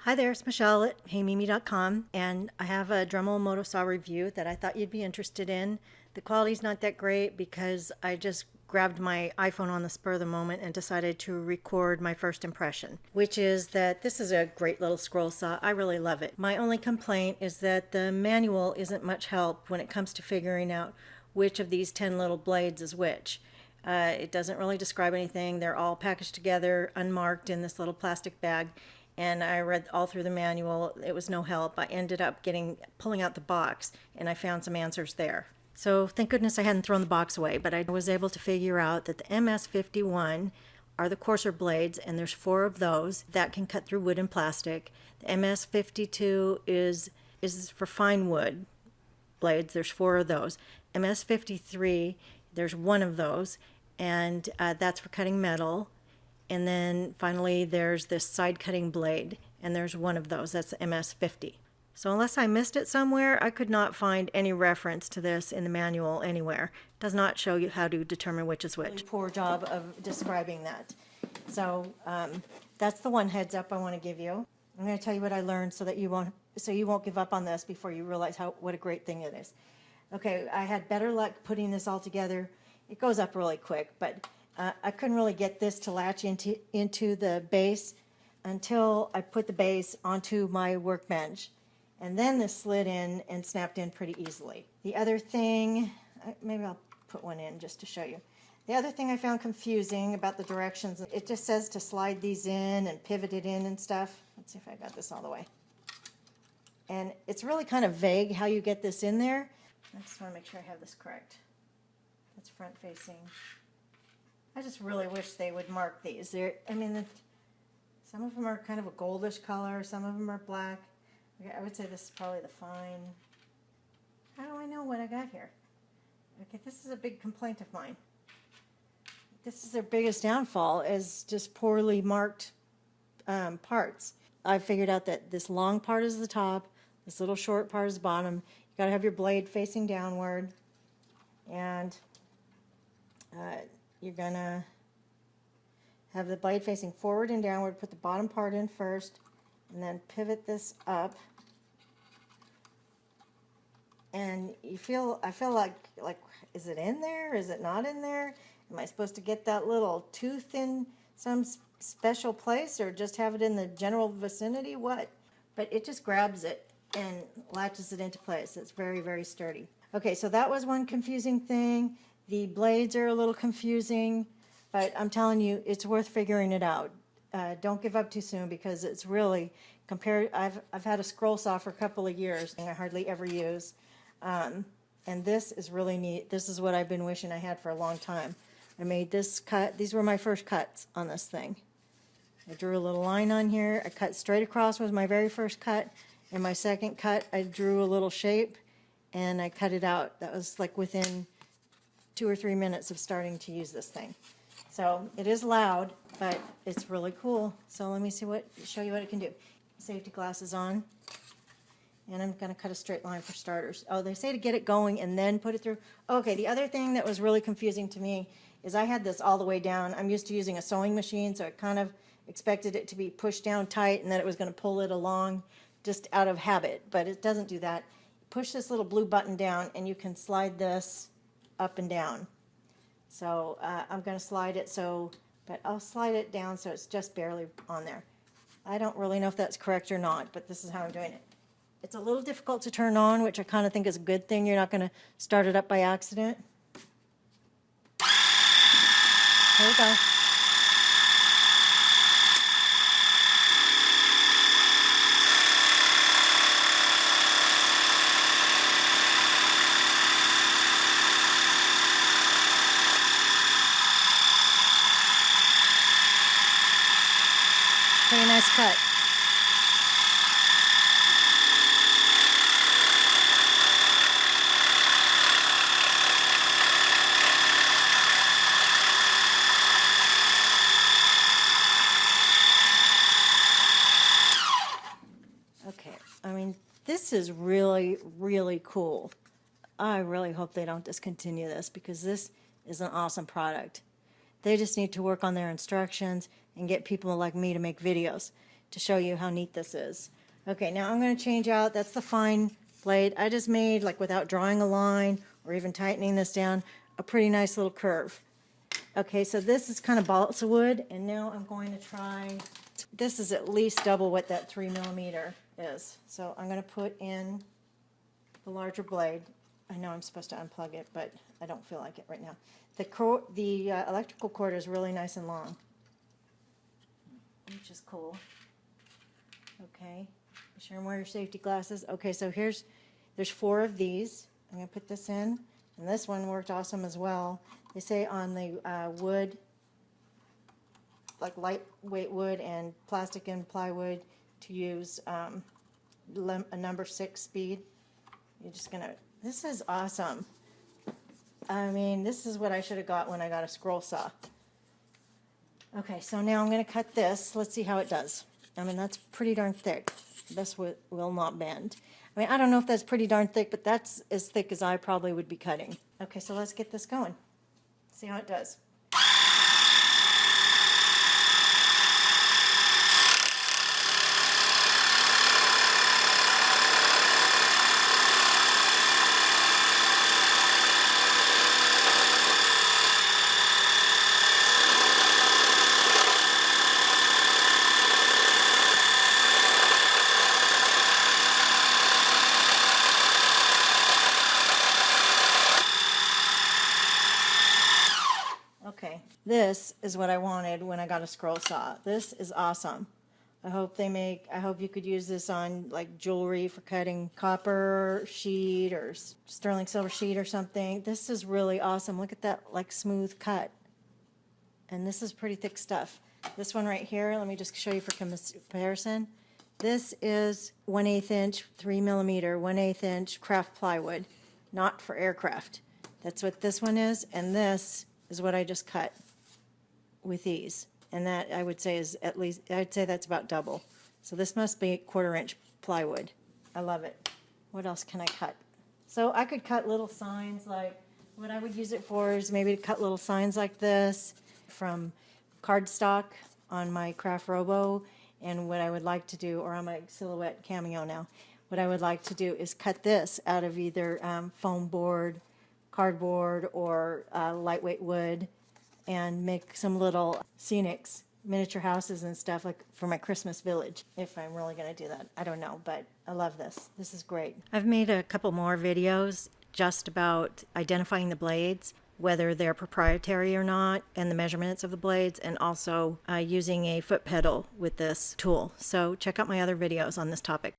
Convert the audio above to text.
Hi there, it's Michelle at heymimi.com, and I have a Dremel Moto-Saw review that I thought you'd be interested in. The quality's not that great because I just grabbed my iPhone on the spur of the moment and decided to record my first impression, which is that this is a great little scroll saw. I really love it. My only complaint is that the manual isn't much help when it comes to figuring out which of these 10 little blades is which. It doesn't really describe anything. They're all packaged together, unmarked in this little plastic bag. And I read all through the manual. It was no help. I ended up pulling out the box, and I found some answers there. So thank goodness I hadn't thrown the box away, but I was able to figure out that the MS-51 are the coarser blades, and there's 4 of those that can cut through wood and plastic. The MS-52 is for fine wood blades. There's 4 of those. MS-53, there's 1 of those, and that's for cutting metal. And then finally there's this side cutting blade, and there's 1 of those. That's the MS-50. So unless I missed it somewhere, I could not find any reference to this in the manual anywhere. It does not show you how to determine which is which. Really poor job of describing that. So that's the one heads up I want to give you. I'm going to tell you what I learned so that you won't give up on this before you realize what a great thing it is. Okay, I had better luck putting this all together. It goes up really quick, but I couldn't really get this to latch into the base until I put the base onto my workbench. And then this slid in and snapped in pretty easily. The other thing, maybe I'll put one in just to show you. The other thing I found confusing about the directions, it just says to slide these in and pivot it in and stuff. Let's see if I got this all the way. And it's really kind of vague how you get this in there. I just want to make sure I have this correct. That's front facing. I just really wish they would mark these. Some of them are kind of a goldish color, some of them are black. Okay, I would say this is probably the fine. How do I know what I got here? Okay, this is a big complaint of mine. This is their biggest downfall, is just poorly marked parts. I figured out that this long part is the top, this little short part is the bottom. You gotta have your blade facing downward, and you're gonna have the blade facing forward and downward, put the bottom part in first, and then pivot this up. And I feel like, is it in there? Is it not in there? Am I supposed to get that little tooth in some special place, or just have it in the general vicinity? What? But it just grabs it and latches it into place. It's very, very sturdy. Okay, so that was one confusing thing. The blades are a little confusing, but I'm telling you, it's worth figuring it out. Don't give up too soon, because it's really, I've had a scroll saw for a couple of years and I hardly ever use. And this is really neat. This is what I've been wishing I had for a long time. I made this cut. These were my first cuts on this thing. I drew a little line on here. I cut straight across was my very first cut. And my second cut, I drew a little shape and I cut it out. That was like within 2 or 3 minutes of starting to use this thing. So it is loud, but it's really cool. So let me show you what it can do. Safety glasses on, and I'm going to cut a straight line for starters. Oh, they say to get it going and then put it through. Okay, the other thing that was really confusing to me is I had this all the way down. I'm used to using a sewing machine, so I kind of expected it to be pushed down tight and that it was going to pull it along just out of habit, but it doesn't do that. Push this little blue button down and you can slide this up and down. So I'm going to slide it but I'll slide it down so it's just barely on there. I don't really know if that's correct or not, but this is how I'm doing it. It's a little difficult to turn on, which I kind of think is a good thing. You're not going to start it up by accident. Here we go. Pretty nice cut. Okay, this is really, really cool. I really hope they don't discontinue this, because this is an awesome product. They just need to work on their instructions and get people like me to make videos, to show you how neat this is. Okay, now I'm going to change out, that's the fine blade. I just made, like without drawing a line or even tightening this down, a pretty nice little curve. Okay, so this is kind of balsa wood, and now I'm going to try, this is at least double what that 3mm is. So I'm going to put in the larger blade. I know I'm supposed to unplug it, but I don't feel like it right now. The electrical cord is really nice and long, which is cool. Okay, be sure and wear your safety glasses. Okay, so there's 4 of these. I'm going to put this in, and this one worked awesome as well. They say on the wood, like lightweight wood and plastic and plywood, to use a number 6 speed. You're just going to, this is awesome. I mean, this is what I should have got when I got a scroll saw. Okay, so now I'm going to cut this. Let's see how it does. I mean, that's pretty darn thick. This will not bend. I mean, I don't know if that's pretty darn thick, but that's as thick as I probably would be cutting. Okay, so let's get this going. See how it does. Okay, this is what I wanted when I got a scroll saw. This is awesome. I hope you could use this on like jewelry for cutting copper sheet or sterling silver sheet or something. This is really awesome. Look at that, like, smooth cut. And this is pretty thick stuff. This one right here, let me just show you for comparison. This is 1/8 inch, 3mm, 1/8 inch craft plywood, not for aircraft. That's what this one is, and this is what I just cut with these. And that, I would say, is at least, I'd say that's about double. So this must be 1/4 inch plywood. I love it. What else can I cut? So I could cut little signs, like, what I would use it for is maybe to cut little signs like this from cardstock on my craft robo. And what I would like to do, or on my Silhouette Cameo now, what I would like to do is cut this out of either foam board, cardboard, or lightweight wood, and make some little scenics, miniature houses and stuff, like for my Christmas village, if I'm really going to do that. I don't know, but I love this. This is great. I've made a couple more videos just about identifying the blades, whether they're proprietary or not, and the measurements of the blades, and also using a foot pedal with this tool. So check out my other videos on this topic.